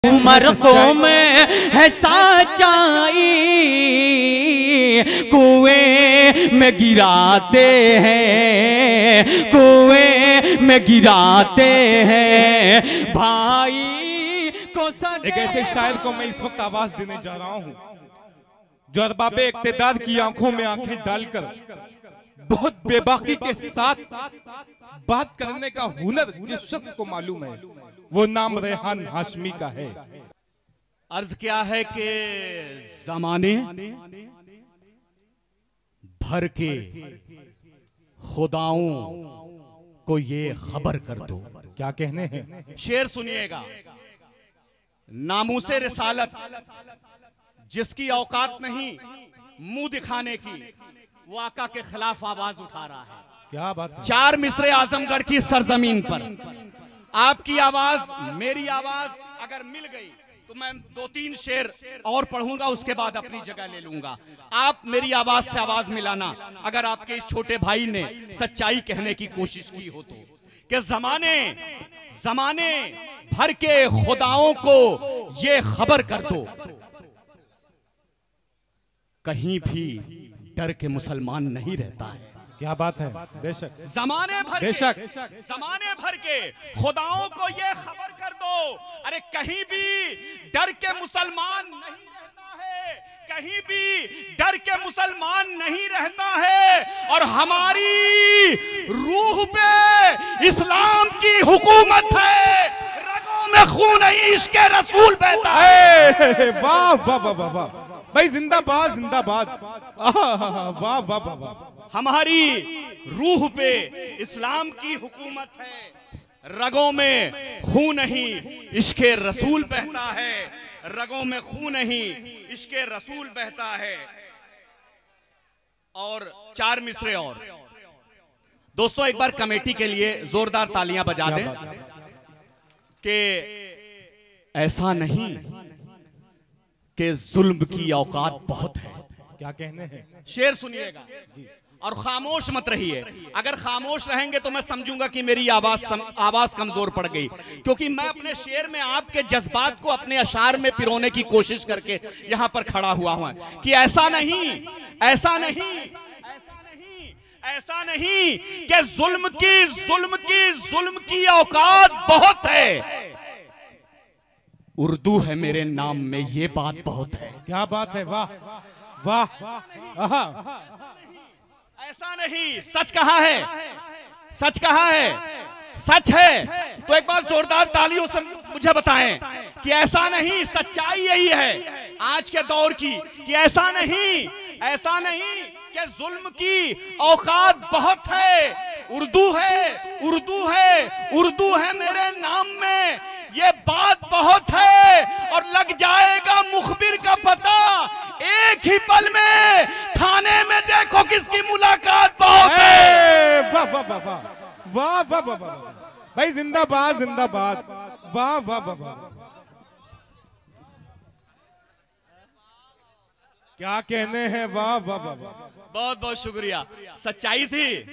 उमरकों में है सच्चाई, कुएं में गिराते हैं, कुएं में गिराते हैं भाई को। एक ऐसे शायर को मैं इस वक्त आवाज देने जा रहा हूँ जो अरबाबे इक्तिदार की आंखों में आंखें डालकर बहुत बेबाकी के साथ बात करने का हुनर जिस शख्स को मालूम है वो नाम रेहान हाशमी का है। अर्ज क्या है कि जमाने भर के खुदाओं को ये खबर कर दो। क्या कहने हैं? शेर सुनिएगा। नामूसे रिसालत जिसकी औकात नहीं मुंह दिखाने की, वो आका के खिलाफ आवाज उठा रहा है। क्या बात है? 4 मिसरे आजमगढ़ की सरजमीन पर आपकी आवाज मेरी आवाज अगर मिल गई तो मैं 2-3 शेर और पढ़ूंगा, उसके बाद अपनी जगह ले लूंगा। आप मेरी आवाज से आवाज मिलाना अगर आपके इस छोटे भाई ने सच्चाई कहने की कोशिश की हो तो, कि जमाने भर के खुदाओं को ये खबर कर दो, कहीं भी डर के मुसलमान नहीं रहता है। क्या बात है? बेशक जमाने भर के खुदाओं को ये खबर कर दो, अरे कहीं भी डर के मुसलमान नहीं रहता है, कहीं भी डर के मुसलमान नहीं रहता है। और हमारी रूह पे इस्लाम की हुकूमत है, रगों में खून है, इश्क़ रसूल बहता है। वाह वाह वाह वाह वाह भाई, जिंदाबाद जिंदाबाद। वाह वाह वाह वाह। हमारी रूह पे इस्लाम की हुकूमत है, रगों में खून नहीं इश्क़ रसूल बहता है, रगों में खून नहीं इश्क़ रसूल बहता है। और 4 मिसरे और दोस्तों एक बार कमेटी के लिए जोरदार तालियां बजा दें कि ऐसा नहीं कि जुल्म की औकात बहुत है। क्या कहने हैं? शेर सुनिएगा और खामोश मत रहिए। अगर खामोश रहेंगे तो मैं समझूंगा कि मेरी आवाज कमजोर पड़ गई, क्योंकि मैं अपने शेर में आपके जज्बात को अपने अशार में पिरोने की कोशिश करके यहां पर खड़ा हुआ हूं कि ऐसा नहीं कि जुल्म की औकात बहुत है, उर्दू है मेरे नाम में, ये बात बहुत है। क्या बात है? वाह वाह। ऐसा नहीं, सच कहा है, सच है। तो एक बार जोरदार तालियों से मुझे बताएं कि ऐसा नहीं, सच्चाई यही है आज के दौर की, कि ऐसा नहीं कि जुल्म की औकात बहुत है, उर्दू है मेरे नाम में, ये बात बहुत है। और लग जाएगा मुखबिर का पता, एक ही पल में थाने में देखो किसकी मुलाकात बहुत है। वाह वाह वाह वाह वाह वाह वाह भाई, जिंदाबाद जिंदाबाद। वाह वाह वाह वाह। क्या कहने हैं? वाह वाह वाह वाह। बहुत बहुत शुक्रिया। सच्चाई थी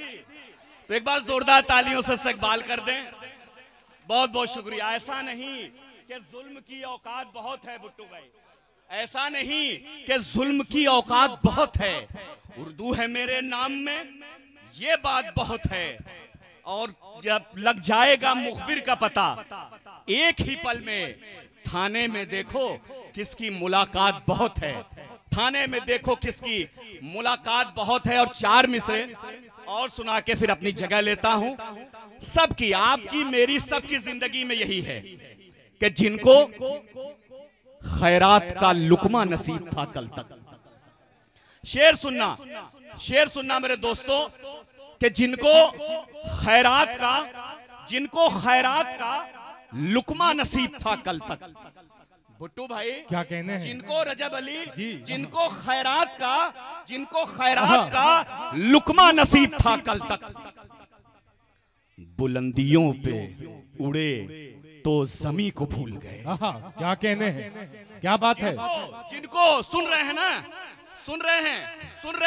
तो एक बार जोरदार तालियों से इस्तकबाल कर दें। बहुत बहुत शुक्रिया। ऐसा नहीं कि जुल्म की औकात बहुत है बुट्टू भाई, ऐसा नहीं कि जुल्म की औकात बहुत है, उर्दू है मेरे नाम में, ये बात बहुत है। और जब लग जाएगा मुखबिर का पता, एक ही पल में थाने में देखो किसकी मुलाकात बहुत है, थाने में देखो किसकी मुलाकात बहुत है। और 4 मिसरे और सुना के फिर अपनी जगह लेता हूं। सबकी, आपकी, मेरी, सबकी जिंदगी में यही है कि जिनको खैरात का लुकमा नसीब था कल तक। शेर सुनना मेरे दोस्तों, कि जिनको खैरात का लुकमा नसीब था कल तक। भुट्टू भाई क्या कहने हैं? जिनको रजब अली, जिनको खैरात का लुकमा नसीब था कल तक, बुलंदियों पे उड़े तो जमी को भूल गए। क्या कहने हैं? क्या बात है? जिनको सुन रहे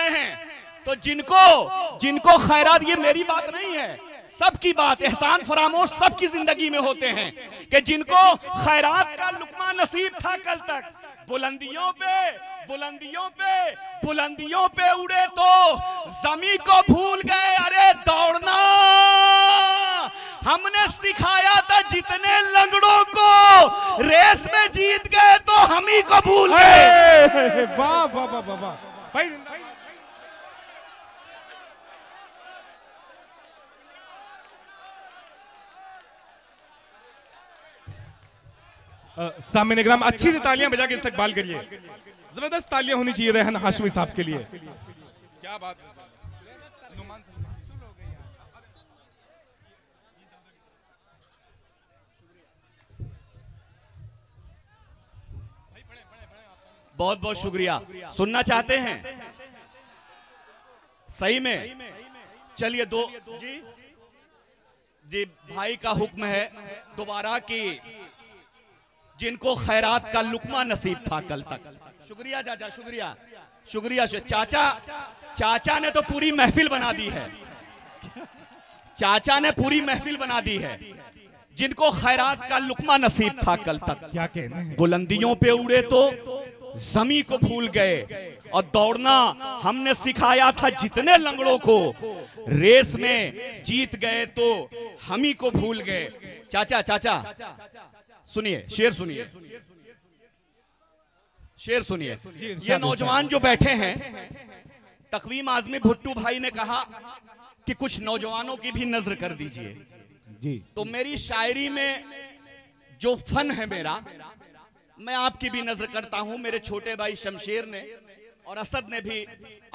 हैं तो जिनको खैरात, ये मेरी बात नहीं है, सबकी बात, एहसान फरामोश सबकी जिंदगी में होते हैं कि जिनको खैरात का लुकमा नसीब था कल तक, बुलंदियों पे उड़े तो जमी को भूल गए। अरे दौड़ना हमने सिखाया था जितने लंगड़ों को, रेस में जीत गए तो हम ही को भूल गए। वाह वाह वाह वाह वाह भाई। सामने ग्राम अच्छी से तालियां बजा के इस्तकबाल करिए। जबरदस्त तालियां होनी चाहिए रेहान हाशमी साहब के लिए। क्या बात है। बहुत बहुत शुक्रिया। सुनना चाहते हैं सही में? चलिए दो जी भाई का हुक्म है दोबारा कि जिनको खैरात का लुकमा नसीब था कल तक। शुक्रिया चाचा, शुक्रिया शुक्रिया। चाचा ने तो पूरी महफिल बना दी है, चाचा ने पूरी महफिल बना दी है। जिनको खैरात का लुकमा नसीब था कल तक, क्या कहने हैं? बुलंदियों पे उड़े तो जमी को भूल गए, और दौड़ना हमने सिखाया था जितने लंगड़ों को, रेस में जीत गए तो हम ही को भूल गए। चाचा सुनिए, शेर सुनिए, शेर सुनिए। ये नौजवान जो बैठे हैं, तकवीम आजमी भुट्टू भाई ने कहा कि कुछ नौजवानों की भी नजर कर दीजिए जी। तो मेरी शायरी में जो फन है मेरा, मैं आपकी भी नजर करता हूं। मेरे छोटे भाई शमशेर ने और असद ने भी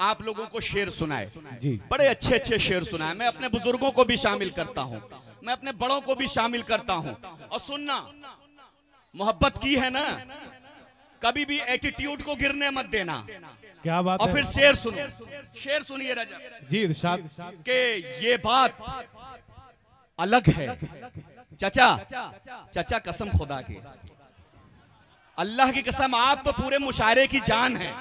आप लोगों को शेर सुनाए जी। बड़े अच्छे अच्छे शेर सुनाए। मैं अपने बुजुर्गों को भी शामिल करता हूं, मैं अपने बड़ों को भी शामिल करता हूं। और सुनना, मोहब्बत की है ना, कभी भी एटीट्यूड को गिरने मत देना। क्या बात और है? फिर शेर सुनो, शेर सुनिए रजब जी इरशाद। के ये बात अलग है। चाचा कसम खुदा की, अल्लाह की कसम, आप तो पूरे मुशायरे की जान है।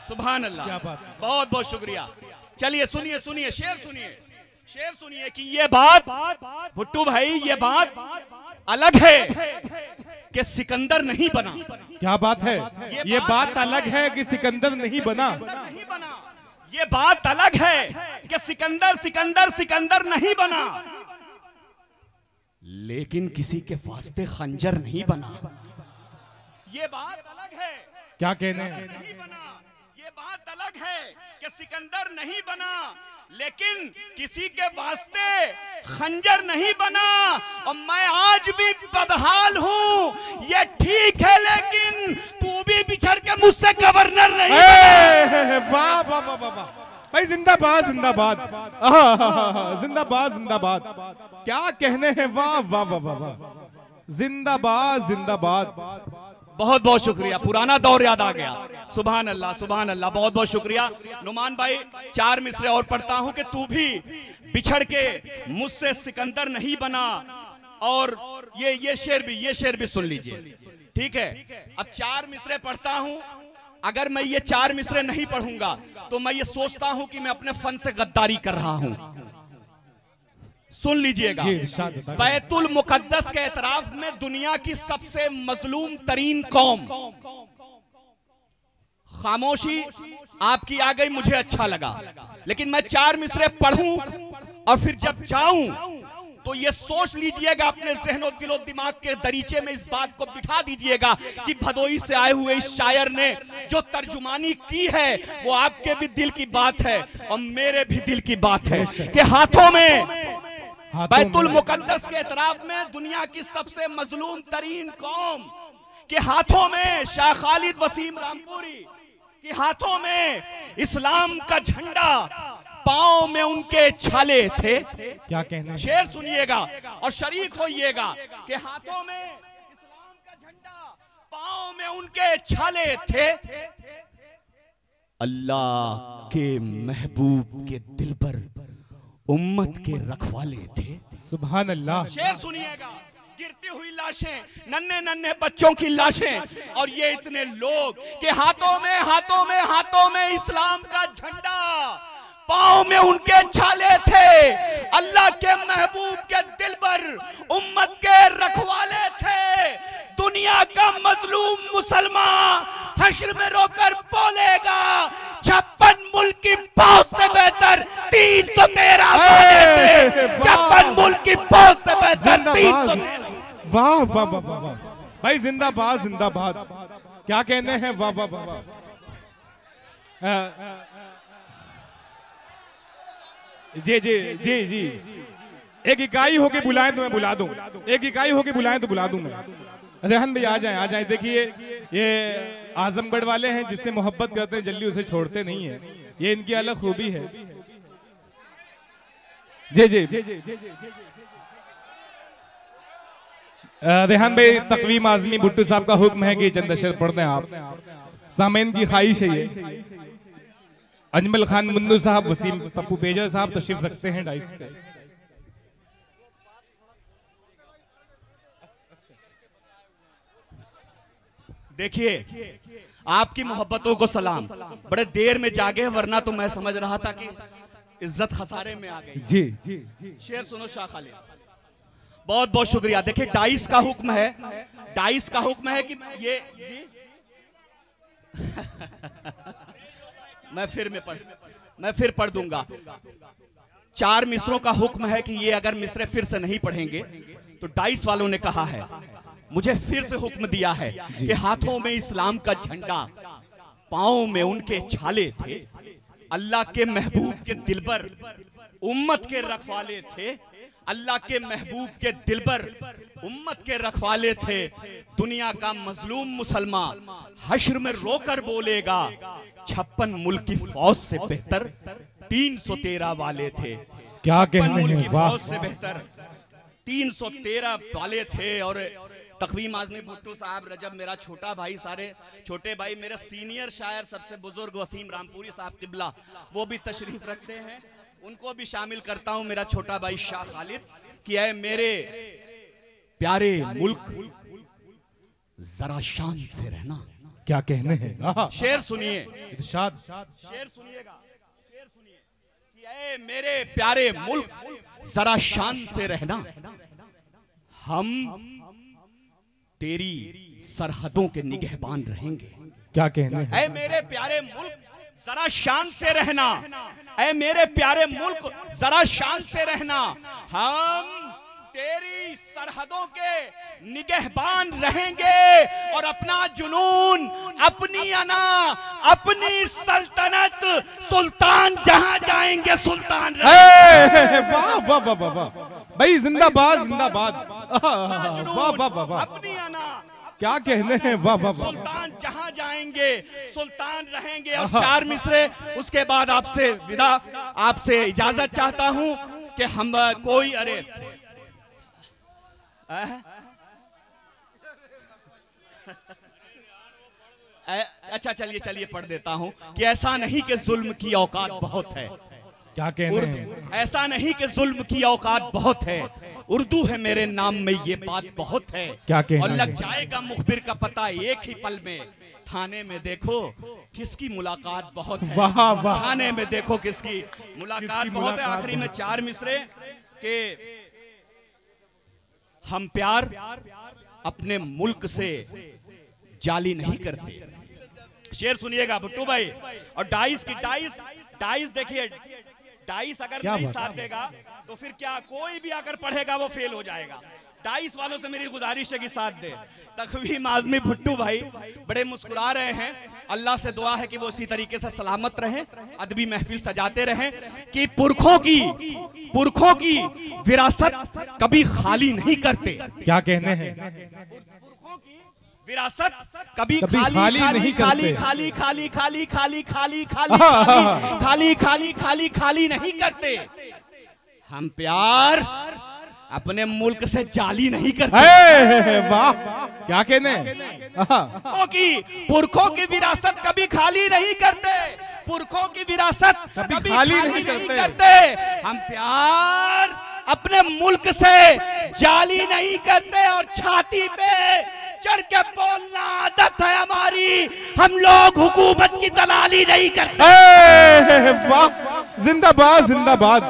सुभान अल्लाह। क्या बात है? बहुत बहुत शुक्रिया। चलिए सुनिए सुनिए, शेर सुनिए, शेर सुनिए कि ये बात भुट्टू भाई, ये बात अलग है कि सिकंदर नहीं बना। क्या बात है? ये बात अलग है कि सिकंदर नहीं बना। नहीं बना। ये बात अलग है कि सिकंदर नहीं बना, लेकिन किसी के वास्ते खंजर नहीं बना। ये बात अलग है। क्या कहने हैं? नहीं बना। ये बात अलग है कि सिकंदर नहीं बना, लेकिन किसी के वास्ते खंजर नहीं बना। और मैं आज भी बदहाल हूं, ये ठीक है, लेकिन तू भी बिछड़ के मुझसे गवर्नर नहीं बना। वाह वाह वाह वाह भाई, जिंदाबाद जिंदाबाद, जिंदाबाद जिंदाबाद। क्या कहने हैं? वाह वाह वाह वाह वाह, जिंदाबाद जिंदाबाद। बहुत बहुत शुक्रिया, पुराना दौर याद आ गया। सुभान अल्लाह, सुभान अल्लाह। बहुत बहुत शुक्रिया नुमान भाई। 4 मिसरे और पढ़ता हूं कि तू भी बिछड़ के मुझसे सिकंदर नहीं बना। और ये शेर भी सुन लीजिए, ठीक है? अब 4 मिसरे पढ़ता हूं। अगर मैं ये 4 मिसरे नहीं पढ़ूंगा तो मैं ये सोचता हूं कि मैं अपने फन से गद्दारी कर रहा हूं। सुन लीजिएगा। बैतुल मुकद्दस के एतराफ में दुनिया की सबसे मजलूम तरीन कौम, खामोशी आपकी आ गई, मुझे अच्छा लगा। लेकिन मैं 4 मिसरे पढ़ूं और फिर जब जाऊं तो ये सोच लीजिएगा, अपने ज़हनो दिलो दिमाग के दरीचे में इस बात को बिठा दीजिएगा कि भदोई से आए हुए इस शायर ने जो तर्जुमानी की है वो आपके भी दिल की बात है और मेरे भी दिल की बात है कि हाथों में बैतुल मुकद्दस के एतराफ में दुनिया की सबसे मजलूम तरीन कौम के हाथों में शाह खालिद वसीम रामपुरी के हाथों में इस्लाम का झंडा, पांव में उनके छाले थे। क्या कहना है? शेर सुनिएगा और शरीक होइएगा कि हाथों में इस्लाम का झंडा, पांव में उनके छाले थे। अल्लाह के महबूब के दिल पर उम्मत के रखवाले थे। सुभान अल्लाह। शेर सुनिएगा, गिरती हुई लाशें, नन्हे नन्हे बच्चों की लाशें, और ये इतने लोग के हाथों में इस्लाम का झंडा, पाँव में उनके छाले थे। अल्लाह के महबूब के दिल पर उम्मत के रखवाले थे। दुनिया का मजलूम मुसलमान हश्र में रोकर बोलेगा 56 मुल्क की फौज से बेहतर 313 वाले थे। 56 मुल्क की फौज से बेहतर 313। वाह वाह वाह वाह भाई, जिंदाबाद जिंदाबाद। क्या कहने हैं, वाह वाह वाह वाह। जी जी जी जी, एक इकाई होके बुलाएं तो मैं बुला दूं, एक इकाई होके बुलाएं तो बुला दूं मैं। रेहान भाई आ जाएं। देखिए ये आजमगढ़ वाले हैं, जिससे मोहब्बत करते हैं जल्दी उसे छोड़ते नहीं है, ये इनकी अलग खूबी है। जी जी रेहान भाई, तकवीम आजमी भुट्टो साहब का हुक्म है कि चंद अशर पढ़ दें आप। सामईन की ख्वाहिश है ये। अजमल खान मुन्नू साहब, वसीम पप्पू बेजर साहब तशरीफ रखते हैं डाइस पे। देखिए आपकी मोहब्बतों को सलाम। बड़े देर में जागे, वरना तो मैं समझ रहा था कि इज्जत खसारे में आ गई। जी शेर सुनो शाह खालिद, बहुत बहुत शुक्रिया। देखिए डाइस का हुक्म है, डाइस का हुक्म है कि ये मैं फिर पढ़ दूंगा। 4 मिसरों का हुक्म है कि ये अगर मिसरे फिर से नहीं पढ़ेंगे तो डाइस वालों ने कहा है, मुझे फिर से हुक्म दिया है कि हाथों में इस्लाम का झंडा, पांव में उनके छाले थे। अल्लाह के महबूब के दिलबर उम्मत के रखवाले थे। अल्लाह के महबूब के दिलबर उम्मत के रखवाले थे। दुनिया का मजलूम मुसलमान हश्र में रोकर बोलेगा 56 मुल्क की फौज से बेहतर 313 वाले थे। क्या कहने हैं, वाह। फौज से बेहतर 313 वाले थे। और तकवीम आजमी भुट्टो साहब, रजब मेरा छोटा भाई, सारे छोटे भाई, मेरे सीनियर शायर सबसे बुजुर्ग वसीम रामपुरी साहब किबला, वो भी तशरीफ रखते हैं, उनको भी शामिल करता हूं। मेरा छोटा भाई शाह खालिद कि ऐ मेरे प्यारे मुल्क जरा शान से रहना। क्या कहने हैं, शेर सुनिए, इरशाद। शेर सुनिएगा, शेर सुनिए कि ऐ मेरे प्यारे मुल्क जरा शान से रहना, हम तेरी सरहदों के निगहबान रहेंगे। क्या कहने हैं, ऐ मेरे प्यारे मुल्क जरा शान से रहना, ऐ मेरे प्यारे मुल्क जरा शान से रहना, हम तेरी सरहदों के निगहबान रहेंगे और अपना जुनून, अपनी अना, अपनी सल्तनत, सुल्तान जहां जाएंगे सुल्तान रहेंगे। वाह वाह वाह वाह वाह भाई, जिंदाबाद जिंदाबाद। वाह वाह वाह वाह, अपनी अना, क्या कहने हैं, वाह वाह वाह। सुल्तान जहां जाएंगे सुल्तान रहेंगे। और 4 मिसरे उसके बाद आपसे विदा, आपसे इजाजत चाहता हूं कि हम कोई अच्छा चलिए पढ़ देता हूं कि ऐसा नहीं कि जुल्म की औकात बहुत है। क्या कहने हैं, ऐसा नहीं कि जुल्म की औकात बहुत है, उर्दू है मेरे नाम में ये बात बहुत है। क्या कहना और लग है? जाएगा मुखबिर का पता एक ही पल में, थाने में देखो किसकी मुलाकात बहुत है। वाह वाह, थाने में देखो किसकी मुलाकात बहुत है। आखिरी में 4 मिसरे के हम प्यार अपने मुल्क से जाली नहीं करते। शेर सुनिएगा भुट्टू भाई। और डाइस की डाइस देखिए, डाइस अगर नहीं साथ देगा तो फिर क्या, कोई भी अगर पढ़ेगा वो फेल हो जाएगा। डाइस वालों से मेरी गुजारिश है कि साथ दे। तकवीम आजमी भुट्टू भाई बड़े मुस्कुरा रहे हैं, अल्लाह से दुआ है कि वो इसी तरीके से सलामत रहें, अदबी महफिल सजाते रहें कि पुरखों की विरासत कभी खाली नहीं करते। क्या कहने हैं, पुरखों की विरासत कभी खाली नहीं करते। खाली नहीं करते। हम प्यार अपने मुल्क से जाली नहीं करते। वाह, क्या कहने, पुरखों की विरासत कभी खाली नहीं करते। पुरखों की विरासत कभी खाली नहीं करते। हम प्यार अपने मुल्क से जाली नहीं करते और छाती पे चढ़ के बोलना आदत है हमारी, हम लोग हुकूमत की दलाली नहीं करते। वाह, जिंदाबाद जिंदाबाद।